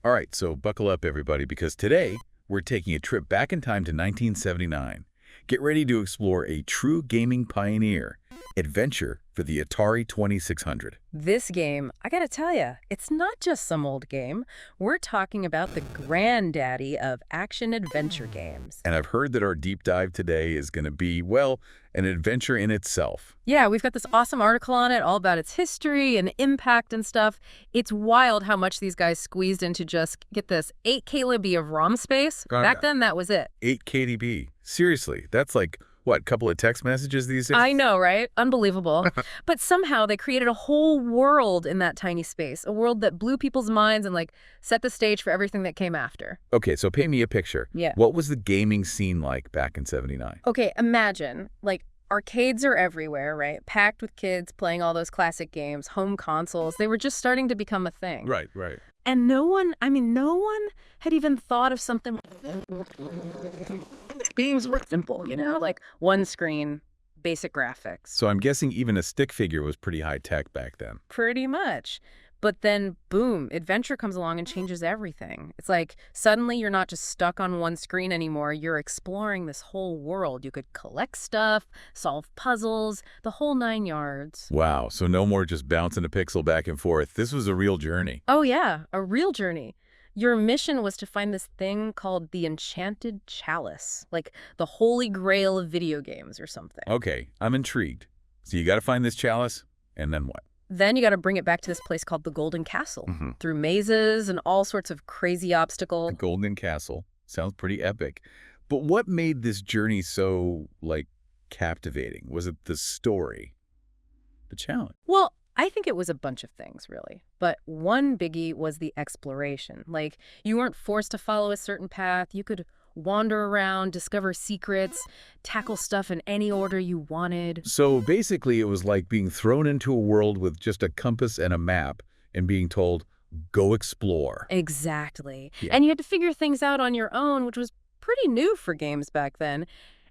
All right, so buckle up, everybody, because today we're taking a trip back in time to 1979. Get ready to explore a true gaming pioneer, adventure for the Atari 2600. This game, I gotta tell ya, it's not just some old game. We're talking about the granddaddy of action-adventure games. And I've heard that our deep dive today is going to be, well, an adventure in itself. Yeah, we've got this awesome article on it, all about its history and impact and stuff. It's wild how much these guys squeezed into just, get this, 8 kb of ROM space. Back then, that was it. 8 kb. Seriously, that's like, what, couple of text messages these days? I know, right? Unbelievable. But somehow they created a whole world in that tiny space, a world that blew people's minds and, like, set the stage for everything that came after. Okay, so paint me a picture. Yeah. What was the gaming scene like back in 79? Okay, imagine, like, arcades are everywhere, right? Packed with kids playing all those classic games, home consoles. They were just starting to become a thing. Right, right. And no one had even thought of something. Games were simple, like one screen, basic graphics. So I'm guessing even a stick figure was pretty high tech back then. Pretty much. But then, boom, adventure comes along and changes everything. It's like suddenly you're not just stuck on one screen anymore. You're exploring this whole world. You could collect stuff, solve puzzles, the whole 9 yards. Wow, so no more just bouncing a pixel back and forth. This was a real journey. Oh, yeah, a real journey. Your mission was to find this thing called the Enchanted Chalice, like the holy grail of video games or something. Okay, I'm intrigued. So you got to find this chalice, and then what? Then you got to bring it back to this place called the Golden Castle, through mazes and all sorts of crazy obstacles. The Golden Castle. Sounds pretty epic. But what made this journey so, like, captivating? Was it the story? The challenge? Well, I think it was a bunch of things, really. But one biggie was the exploration. Like, you weren't forced to follow a certain path. You could wander around, discover secrets, tackle stuff in any order you wanted. So basically, it was like being thrown into a world with just a compass and a map and being told, go explore. Exactly. Yeah. And you had to figure things out on your own, which was pretty new for games back then.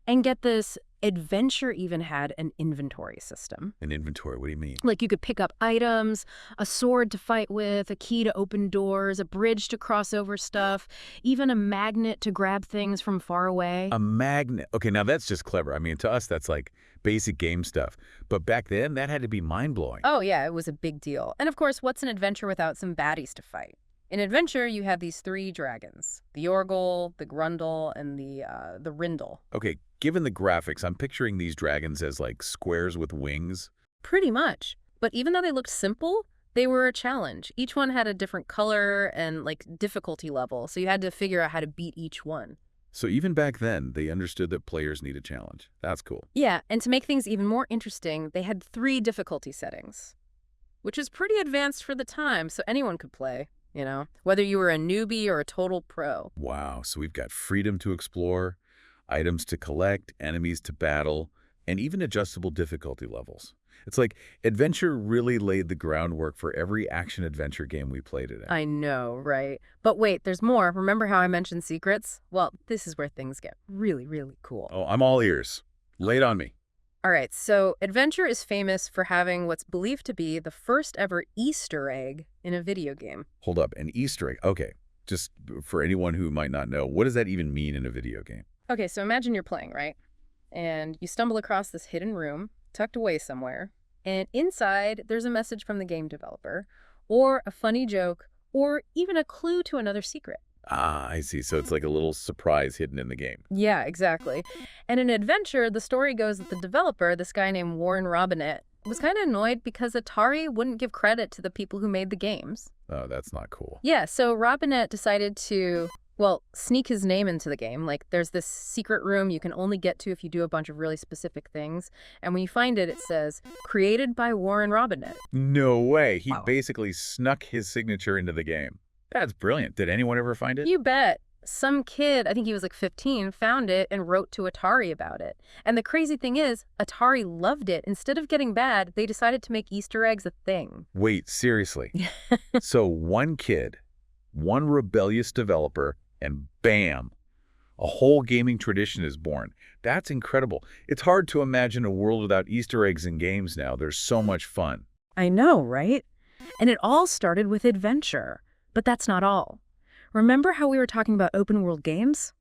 And get this, Adventure even had an inventory system. An inventory? What do you mean? Like you could pick up items, a sword to fight with, a key to open doors, a bridge to cross over stuff, even a magnet to grab things from far away. A magnet. Okay, now that's just clever. I mean, to us, that's like basic game stuff. But back then, that had to be mind-blowing. Oh, yeah, it was a big deal. And of course, what's an adventure without some baddies to fight? In Adventure, you have these 3 dragons, the Yorgul, the Grundle, and the Rindle. Okay, given the graphics, I'm picturing these dragons as like squares with wings. Pretty much. But even though they looked simple, they were a challenge. Each one had a different color and like difficulty level, so you had to figure out how to beat each one. So even back then, they understood that players need a challenge. That's cool. Yeah, and to make things even more interesting, they had 3 difficulty settings, which is pretty advanced for the time, so anyone could play. Whether you were a newbie or a total pro. Wow, so we've got freedom to explore, items to collect, enemies to battle, and even adjustable difficulty levels. It's like adventure really laid the groundwork for every action-adventure game we played today. I know, right? But wait, there's more. Remember how I mentioned secrets? Well, this is where things get really, really cool. Oh, I'm all ears. Lay it on me. All right, so Adventure is famous for having what's believed to be the first ever Easter egg in a video game. Hold up, an Easter egg. Okay, just for anyone who might not know, what does that even mean in a video game? Okay, so imagine you're playing, right? And you stumble across this hidden room, tucked away somewhere, and inside there's a message from the game developer, or a funny joke, or even a clue to another secret. Ah, I see. So it's like a little surprise hidden in the game. Yeah, exactly. And in Adventure, the story goes that the developer, this guy named Warren Robinett, was kind of annoyed because Atari wouldn't give credit to the people who made the games. Oh, that's not cool. Yeah, so Robinett decided to, well, sneak his name into the game. Like, there's this secret room you can only get to if you do a bunch of really specific things. And when you find it, it says, created by Warren Robinett. No way. He Wow. basically snuck his signature into the game. That's brilliant. Did anyone ever find it? You bet. Some kid, I think he was like 15, found it and wrote to Atari about it. And the crazy thing is, Atari loved it. Instead of getting bad, they decided to make Easter eggs a thing. Wait, seriously? So one kid, one rebellious developer, and bam, a whole gaming tradition is born. That's incredible. It's hard to imagine a world without Easter eggs in games now. There's so much fun. I know, right? And it all started with Adventure. But that's not all. Remember how we were talking about open world games?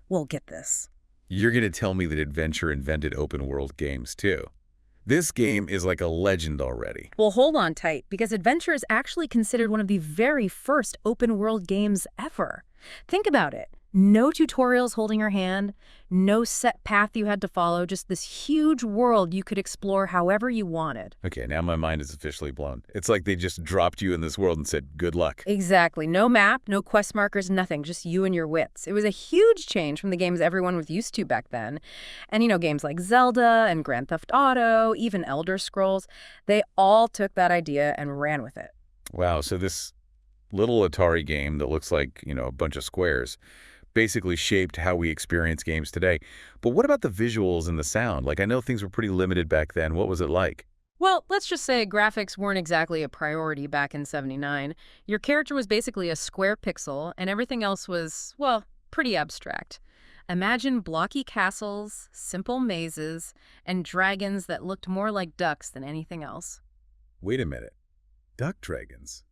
Well, get this. You're going to tell me that Adventure invented open-world games, too. This game is like a legend already. Well, hold on tight, because Adventure is actually considered one of the very first open world games ever. Think about it. No tutorials holding your hand, no set path you had to follow, just this huge world you could explore however you wanted. Okay, now my mind is officially blown. It's like they just dropped you in this world and said, good luck. Exactly. No map, no quest markers, nothing. Just you and your wits. It was a huge change from the games everyone was used to back then. And, games like Zelda and Grand Theft Auto, even Elder Scrolls, they all took that idea and ran with it. Wow, so this little Atari game that looks like, a bunch of squares basically shaped how we experience games today. But what about the visuals and the sound? Like, I know things were pretty limited back then. What was it like? Well, let's just say graphics weren't exactly a priority back in '79. Your character was basically a square pixel, and everything else was, well, pretty abstract. Imagine blocky castles, simple mazes, and dragons that looked more like ducks than anything else. Wait a minute. Duck dragons?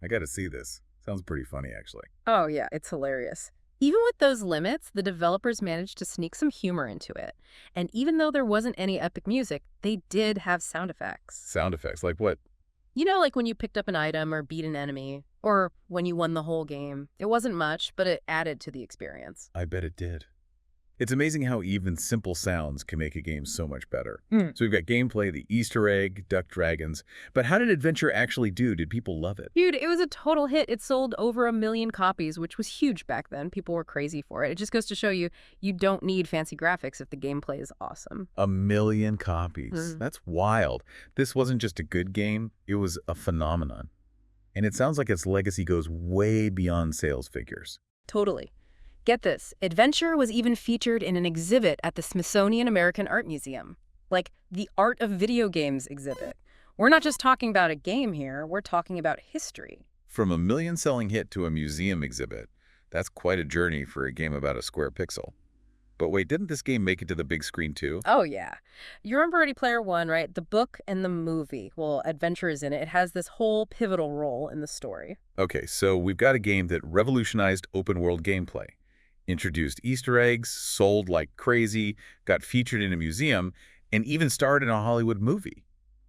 I gotta see this. Sounds pretty funny, actually. Oh, yeah, it's hilarious. Even with those limits, the developers managed to sneak some humor into it. And even though there wasn't any epic music, they did have sound effects. Sound effects? Like what? Like when you picked up an item or beat an enemy, or when you won the whole game. It wasn't much, but it added to the experience. I bet it did. It's amazing how even simple sounds can make a game so much better. So we've got gameplay, the Easter egg, duck dragons. But how did Adventure actually do? Did people love it? Dude, it was a total hit. It sold over 1 million copies, which was huge back then. People were crazy for it. It just goes to show you, you don't need fancy graphics if the gameplay is awesome. 1 million copies. That's wild. This wasn't just a good game. It was a phenomenon. And it sounds like its legacy goes way beyond sales figures. Totally. Get this, Adventure was even featured in an exhibit at the Smithsonian American Art Museum, like the Art of Video Games exhibit. We're not just talking about a game here, we're talking about history. From a million-selling hit to a museum exhibit, that's quite a journey for a game about a square pixel. But wait, didn't this game make it to the big screen too? Oh, yeah. You remember Ready Player One, right? The book and the movie. Well, Adventure is in it. It has this whole pivotal role in the story. Okay, so we've got a game that revolutionized open-world gameplay. Introduced Easter eggs, sold like crazy, got featured in a museum, and even starred in a Hollywood movie.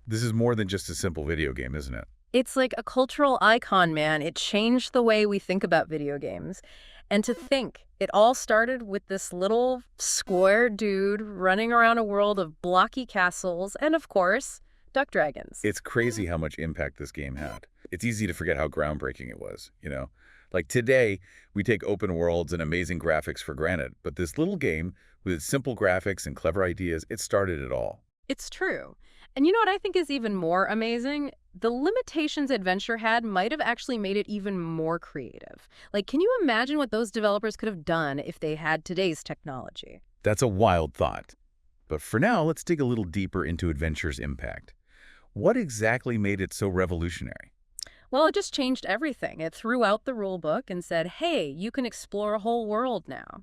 This is more than just a simple video game, isn't it? It's like a cultural icon, man. It changed the way we think about video games. And to think, it all started with this little square dude running around a world of blocky castles and, of course, duck dragons. It's crazy how much impact this game had. It's easy to forget how groundbreaking it was, Like today, we take open worlds and amazing graphics for granted, but this little game, with its simple graphics and clever ideas, it started it all. It's true. And you know what I think is even more amazing? The limitations Adventure had might have actually made it even more creative. Like, can you imagine what those developers could have done if they had today's technology? That's a wild thought. But for now, let's dig a little deeper into Adventure's impact. What exactly made it so revolutionary? Well, it just changed everything. It threw out the rule book and said, hey, you can explore a whole world now.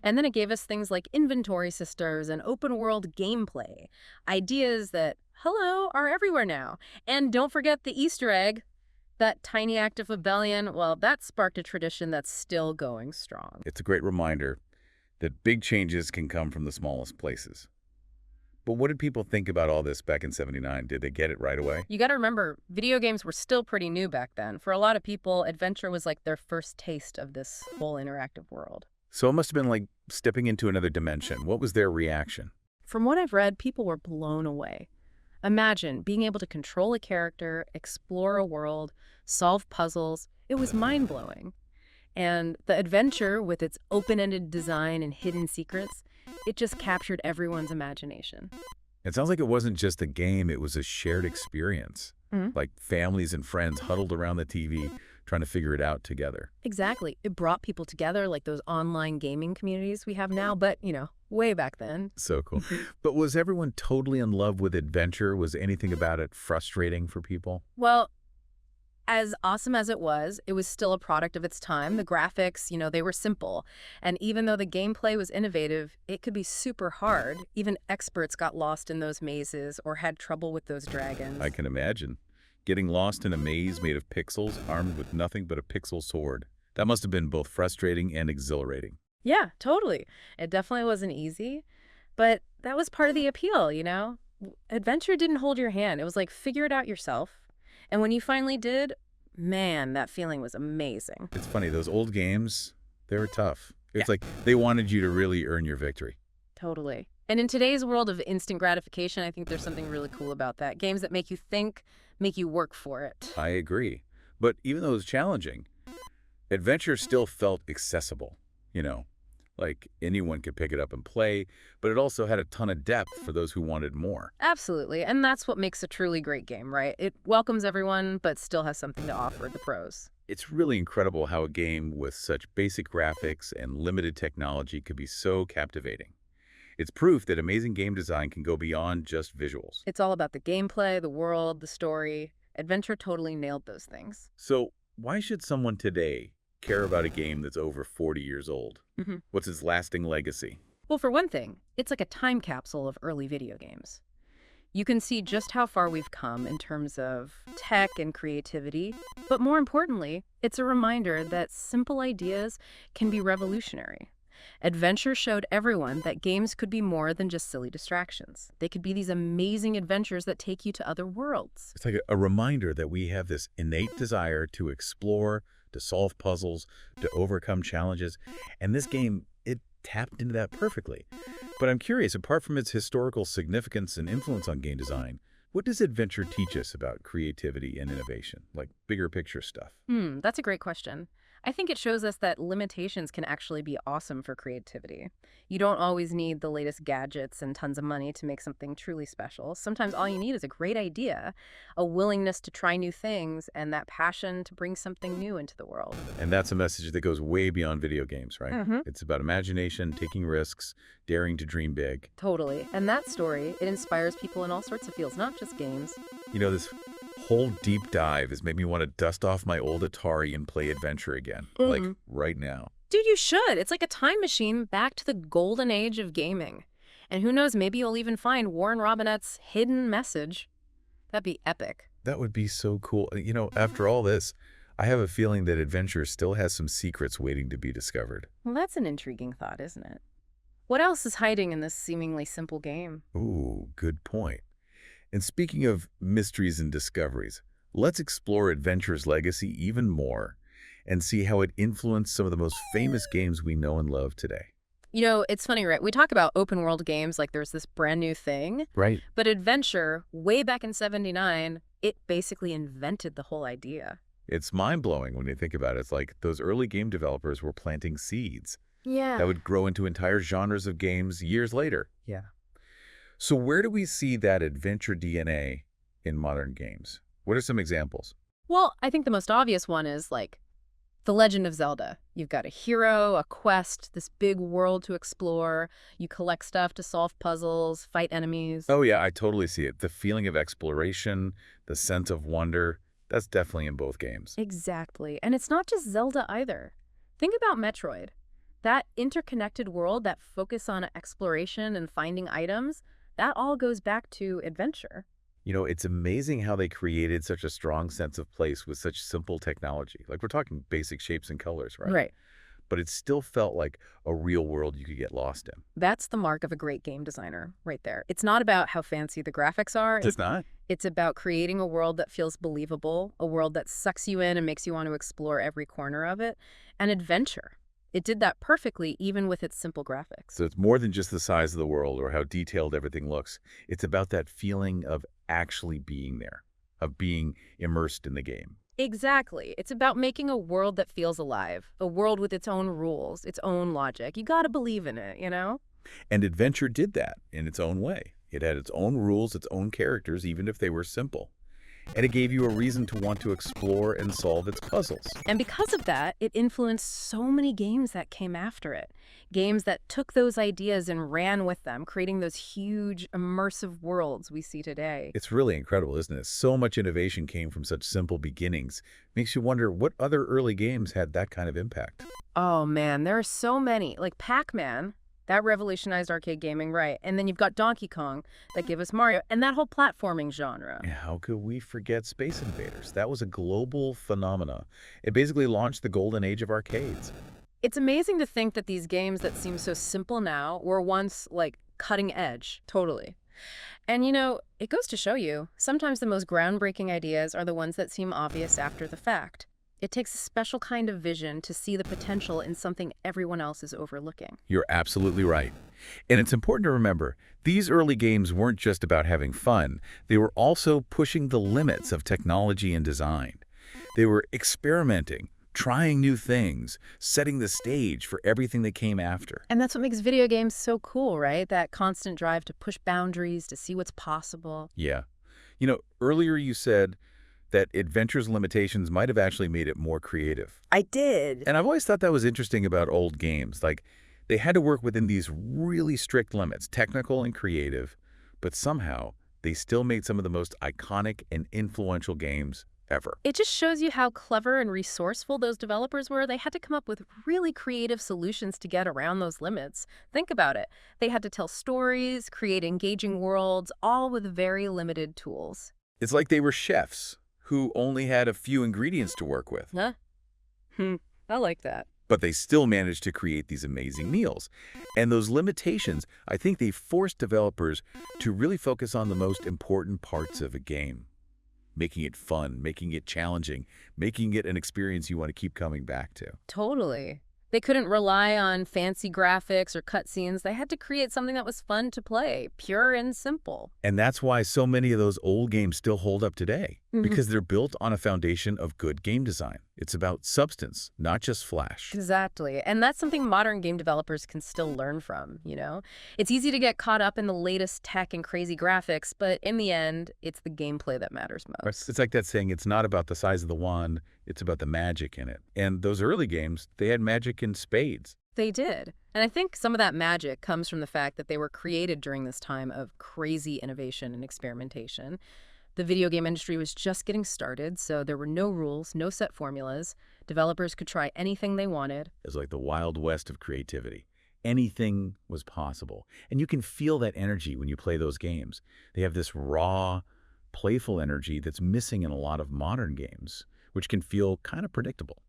And then it gave us things like inventory systems and open world gameplay. Ideas that, hello, are everywhere now. And don't forget the Easter egg. That tiny act of rebellion, well, that sparked a tradition that's still going strong. It's a great reminder that big changes can come from the smallest places. But what did people think about all this back in '79? Did they get it right away? You got to remember, video games were still pretty new back then. For a lot of people, Adventure was like their first taste of this whole interactive world. So it must have been like stepping into another dimension. What was their reaction? From what I've read, people were blown away. Imagine being able to control a character, explore a world, solve puzzles. It was mind-blowing. And the Adventure, with its open-ended design and hidden secrets, it just captured everyone's imagination. It sounds like it wasn't just a game, it was a shared experience. Like families and friends huddled around the TV trying to figure it out together. Exactly. It brought people together like those online gaming communities we have now, but, way back then. So cool. But was everyone totally in love with Adventure? Was anything about it frustrating for people? Well, as awesome as it was still a product of its time. The graphics, they were simple. And even though the gameplay was innovative, it could be super hard. Even experts got lost in those mazes or had trouble with those dragons. I can imagine. Getting lost in a maze made of pixels, armed with nothing but a pixel sword. That must have been both frustrating and exhilarating. Yeah, totally. It definitely wasn't easy, but that was part of the appeal, you know? Adventure didn't hold your hand. It was like, figure it out yourself. And when you finally did, man, that feeling was amazing. It's funny, those old games, they were tough. Yeah. It's like they wanted you to really earn your victory. Totally. And in today's world of instant gratification, I think there's something really cool about that. Games that make you think, make you work for it. I agree. But even though it was challenging, adventure still felt accessible, you know, like anyone could pick it up and play, but it also had a ton of depth for those who wanted more. Absolutely. And that's what makes a truly great game, right? It welcomes everyone, but still has something to offer the pros. It's really incredible how a game with such basic graphics and limited technology could be so captivating. It's proof that amazing game design can go beyond just visuals. It's all about the gameplay, the world, the story. Adventure totally nailed those things. So why should someone today care about a game that's over 40 years old? What's its lasting legacy? Well, for one thing, it's like a time capsule of early video games. You can see just how far we've come in terms of tech and creativity, but more importantly, it's a reminder that simple ideas can be revolutionary. Adventure showed everyone that games could be more than just silly distractions. They could be these amazing adventures that take you to other worlds. It's like a reminder that we have this innate desire to explore, to solve puzzles, to overcome challenges. And this game, it tapped into that perfectly. But I'm curious, apart from its historical significance and influence on game design, what does adventure teach us about creativity and innovation, like bigger picture stuff? That's a great question. I think it shows us that limitations can actually be awesome for creativity. You don't always need the latest gadgets and tons of money to make something truly special. Sometimes all you need is a great idea, a willingness to try new things, and that passion to bring something new into the world. And that's a message that goes way beyond video games, right? It's about imagination, taking risks, daring to dream big. Totally. And that story, it inspires people in all sorts of fields, not just games. You know, this whole deep dive has made me want to dust off my old Atari and play adventure again, like right now. Dude, you should. It's like a time machine back to the golden age of gaming. And who knows, maybe you'll even find Warren Robinette's hidden message. That'd be epic. That would be so cool. You know, after all this, I have a feeling that adventure still has some secrets waiting to be discovered. Well, that's an intriguing thought, isn't it? What else is hiding in this seemingly simple game? Ooh, good point. And speaking of mysteries and discoveries, let's explore adventure's legacy even more and see how it influenced some of the most famous games we know and love today. You know, it's funny, right? We talk about open world games like there's this brand new thing. Right. But adventure, way back in '79, it basically invented the whole idea. It's mind-blowing when you think about it. It's like those early game developers were planting seeds that would grow into entire genres of games years later. Yeah. So where do we see that adventure DNA in modern games? What are some examples? Well, I think the most obvious one is like The Legend of Zelda. You've got a hero, a quest, this big world to explore. You collect stuff to solve puzzles, fight enemies. Oh yeah, I totally see it. The feeling of exploration, the sense of wonder, that's definitely in both games. Exactly. And it's not just Zelda either. Think about Metroid. That interconnected world, that focus on exploration and finding items, that all goes back to adventure. You know, it's amazing how they created such a strong sense of place with such simple technology. Like we're talking basic shapes and colors, right? Right. But it still felt like a real world you could get lost in. That's the mark of a great game designer right there. It's not about how fancy the graphics are. It's not. It's about creating a world that feels believable, a world that sucks you in and makes you want to explore every corner of it, and adventure. It did that perfectly, even with its simple graphics. So it's more than just the size of the world or how detailed everything looks. It's about that feeling of actually being there, of being immersed in the game. Exactly. It's about making a world that feels alive, a world with its own rules, its own logic. You gotta believe in it, you know? And adventure did that in its own way. It had its own rules, its own characters, even if they were simple. And it gave you a reason to want to explore and solve its puzzles. And because of that, it influenced so many games that came after it. Games that took those ideas and ran with them, creating those huge, immersive worlds we see today. It's really incredible, isn't it? So much innovation came from such simple beginnings. Makes you wonder what other early games had that kind of impact. Oh man, there are so many. Like Pac-Man, That revolutionized arcade gaming, right. And then you've got Donkey Kong that gave us Mario, and that whole platforming genre. And how could we forget Space Invaders? That was a global phenomena. It basically launched the golden age of arcades. It's amazing to think that these games that seem so simple now were once, like, cutting edge. Totally. And it goes to show you, sometimes the most groundbreaking ideas are the ones that seem obvious after the fact. It takes a special kind of vision to see the potential in something everyone else is overlooking. You're absolutely right. And it's important to remember, these early games weren't just about having fun. They were also pushing the limits of technology and design. They were experimenting, trying new things, setting the stage for everything that came after. And that's what makes video games so cool, right? That constant drive to push boundaries, to see what's possible. Yeah. Earlier you said that adventure's limitations might have actually made it more creative. I did. And I've always thought that was interesting about old games. Like, they had to work within these really strict limits, technical and creative, but somehow they still made some of the most iconic and influential games ever. It just shows you how clever and resourceful those developers were. They had to come up with really creative solutions to get around those limits. Think about it. They had to tell stories, create engaging worlds, all with very limited tools. It's like they were chefs who only had a few ingredients to work with. Huh? I like that. But they still managed to create these amazing meals. And those limitations, I think they forced developers to really focus on the most important parts of a game. Making it fun, making it challenging, making it an experience you want to keep coming back to. Totally. They couldn't rely on fancy graphics or cutscenes. They had to create something that was fun to play, pure and simple. And that's why so many of those old games still hold up today, Mhm. because they're built on a foundation of good game design. It's about substance, not just flash. Exactly. And that's something modern game developers can still learn from. It's easy to get caught up in the latest tech and crazy graphics, but in the end, it's the gameplay that matters most. It's like that saying, it's not about the size of the wand, it's about the magic in it. And those early games, they had magic in spades. They did. And I think some of that magic comes from the fact that they were created during this time of crazy innovation and experimentation. The video game industry was just getting started, so there were no rules, no set formulas. Developers could try anything they wanted. It was like the Wild West of creativity. Anything was possible. And you can feel that energy when you play those games. They have this raw, playful energy that's missing in a lot of modern games, which can feel kind of predictable.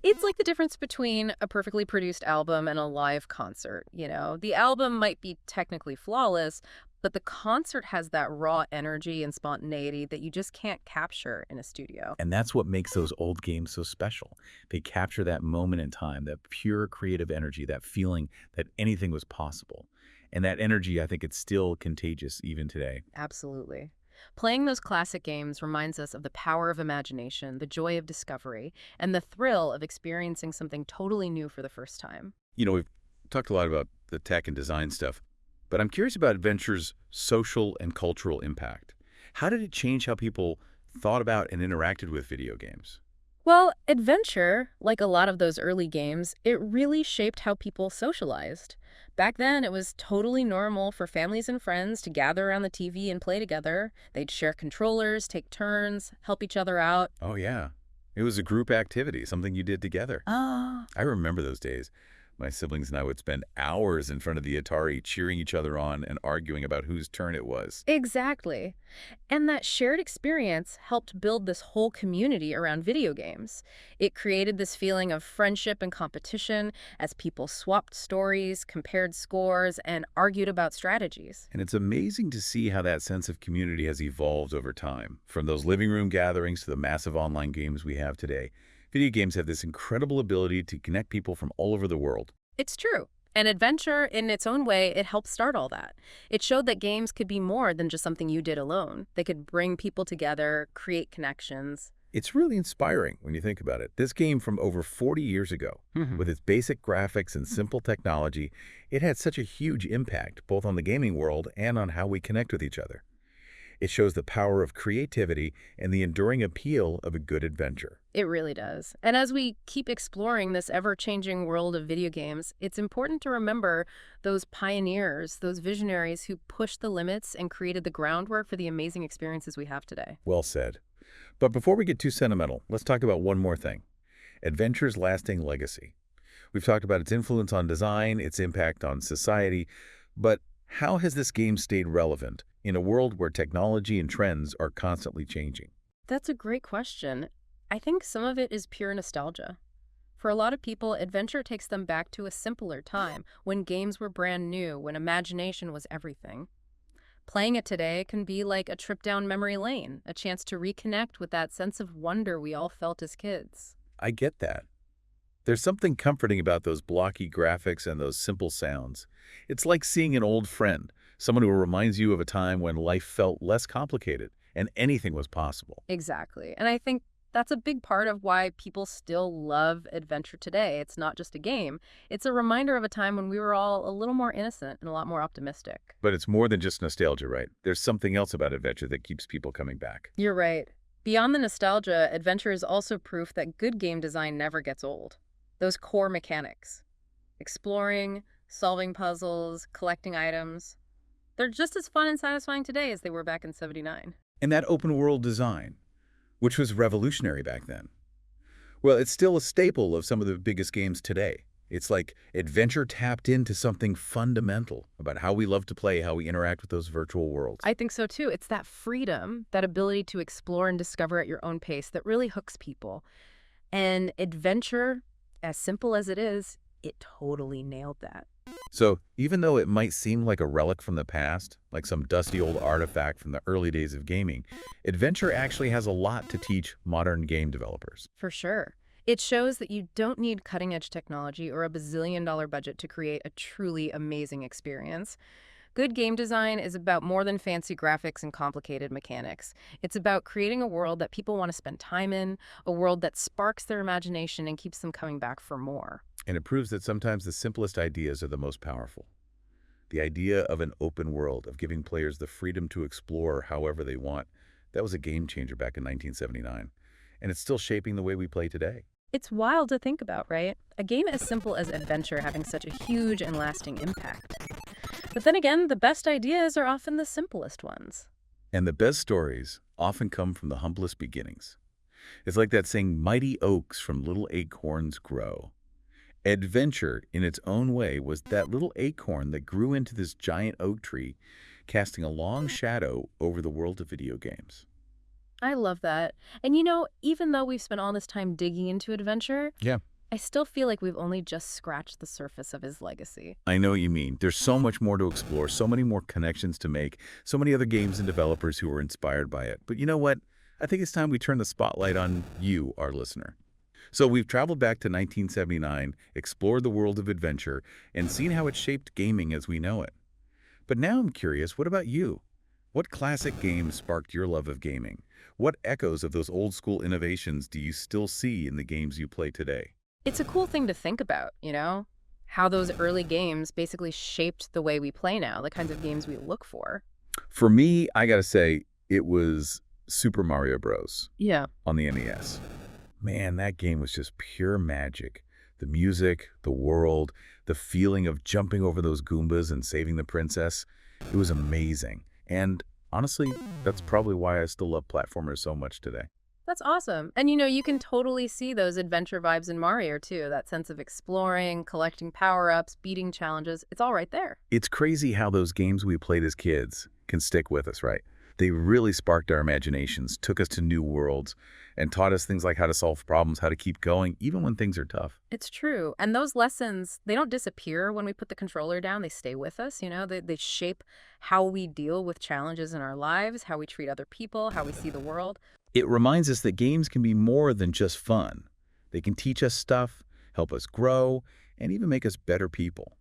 It's like the difference between a perfectly produced album and a live concert. The album might be technically flawless, but the concert has that raw energy and spontaneity that you just can't capture in a studio. And that's what makes those old games so special. They capture that moment in time, that pure creative energy, that feeling that anything was possible. And that energy, I think it's still contagious even today. Absolutely. Playing those classic games reminds us of the power of imagination, the joy of discovery, and the thrill of experiencing something totally new for the first time. We've talked a lot about the tech and design stuff, but I'm curious about adventure's social and cultural impact. How did it change how people thought about and interacted with video games? Well, adventure, like a lot of those early games, it really shaped how people socialized. Back then, it was totally normal for families and friends to gather around the TV and play together. They'd share controllers, take turns, help each other out. Oh, yeah. It was a group activity, something you did together. Oh, I remember those days. My siblings and I would spend hours in front of the Atari cheering each other on and arguing about whose turn it was. exactly. And that shared experience helped build this whole community around video games. It created this feeling of friendship and competition as people swapped stories, compared scores, and argued about strategies. And it's amazing to see how that sense of community has evolved over time, from those living room gatherings to the massive online games we have today. Video games have this incredible ability to connect people from all over the world. It's true. And adventure, in its own way, it helped start all that. It showed that games could be more than just something you did alone. They could bring people together, create connections. It's really inspiring when you think about it. This game from over 40 years ago, with its basic graphics and simple technology, it had such a huge impact both on the gaming world and on how we connect with each other. It shows the power of creativity and the enduring appeal of a good adventure. It really does. And as we keep exploring this ever-changing world of video games, it's important to remember those pioneers, those visionaries who pushed the limits and created the groundwork for the amazing experiences we have today. Well said. But before we get too sentimental, let's talk about one more thing. Adventure's lasting legacy. We've talked about its influence on design, its impact on society, but how has this game stayed relevant in a world where technology and trends are constantly changing? That's a great question. I think some of it is pure nostalgia. For a lot of people, adventure takes them back to a simpler time when games were brand new, when imagination was everything. Playing it today can be like a trip down memory lane, a chance to reconnect with that sense of wonder we all felt as kids. I get that. There's something comforting about those blocky graphics and those simple sounds. It's like seeing an old friend, someone who reminds you of a time when life felt less complicated and anything was possible. Exactly. And I think that's a big part of why people still love adventure today. It's not just a game, it's a reminder of a time when we were all a little more innocent and a lot more optimistic. But it's more than just nostalgia, right? There's something else about adventure that keeps people coming back. You're right. Beyond the nostalgia, adventure is also proof that good game design never gets old. Those core mechanics, exploring, solving puzzles, collecting items, they're just as fun and satisfying today as they were back in '79. And that open world design, which was revolutionary back then. Well, it's still a staple of some of the biggest games today. It's like adventure tapped into something fundamental about how we love to play, how we interact with those virtual worlds. I think so too. It's that freedom, that ability to explore and discover at your own pace that really hooks people. And adventure, as simple as it is, it totally nailed that. So even though it might seem like a relic from the past, like some dusty old artifact from the early days of gaming, adventure actually has a lot to teach modern game developers. For sure. It shows that you don't need cutting-edge technology or a bazillion-dollar budget to create a truly amazing experience. Good game design is about more than fancy graphics and complicated mechanics. It's about creating a world that people want to spend time in, a world that sparks their imagination and keeps them coming back for more. And it proves that sometimes the simplest ideas are the most powerful. The idea of an open world, of giving players the freedom to explore however they want, that was a game changer back in 1979. And it's still shaping the way we play today. It's wild to think about, right? A game as simple as adventure having such a huge and lasting impact. But then again, the best ideas are often the simplest ones. And the best stories often come from the humblest beginnings. It's like that saying, mighty oaks from little acorns grow. Adventure, in its own way, was that little acorn that grew into this giant oak tree, casting a long shadow over the world of video games. I love that. And even though we've spent all this time digging into adventure, Yeah. I still feel like we've only just scratched the surface of his legacy. I know what you mean. There's so much more to explore, so many more connections to make, so many other games and developers who were inspired by it. But you know what? I think it's time we turn the spotlight on you, our listener. So we've traveled back to 1979, explored the world of adventure, and seen how it shaped gaming as we know it. But now I'm curious, what about you? What classic games sparked your love of gaming? What echoes of those old-school innovations do you still see in the games you play today? It's a cool thing to think about, how those early games basically shaped the way we play now, the kinds of games we look for. For me, I gotta say, it was Super Mario Bros. Yeah. On the NES. Man, that game was just pure magic. The music, the world, the feeling of jumping over those Goombas and saving the princess. It was amazing. And honestly, that's probably why I still love platformers so much today. That's awesome. And you can totally see those adventure vibes in Mario too, that sense of exploring, collecting power-ups, beating challenges. It's all right there. It's crazy how those games we played as kids can stick with us, right? They really sparked our imaginations, took us to new worlds, and taught us things like how to solve problems, how to keep going, even when things are tough. It's true. And those lessons, they don't disappear when we put the controller down. They stay with us, They shape how we deal with challenges in our lives, how we treat other people, how we see the world. It reminds us that games can be more than just fun. They can teach us stuff, help us grow, and even make us better people.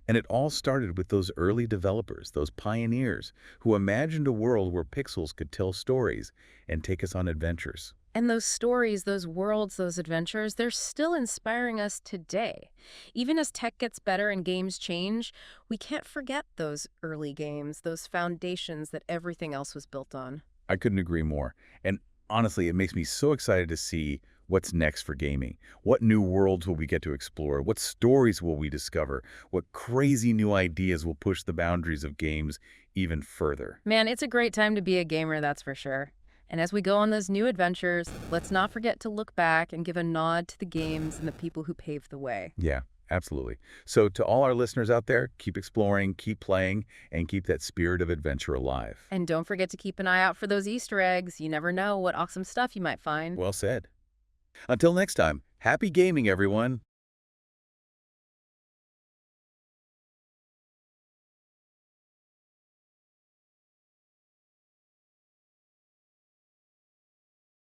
And it all started with those early developers, those pioneers, who imagined a world where pixels could tell stories and take us on adventures. And those stories, those worlds, those adventures, they're still inspiring us today. Even as tech gets better and games change, we can't forget those early games, those foundations that everything else was built on. I couldn't agree more. And honestly, it makes me so excited to see what's next for gaming. What new worlds will we get to explore? What stories will we discover? What crazy new ideas will push the boundaries of games even further? Man, it's a great time to be a gamer, that's for sure. And as we go on those new adventures, let's not forget to look back and give a nod to the games and the people who paved the way. Yeah, absolutely. So to all our listeners out there, keep exploring, keep playing, and keep that spirit of adventure alive. And don't forget to keep an eye out for those Easter eggs. You never know what awesome stuff you might find. Well said. Until next time, happy gaming, everyone.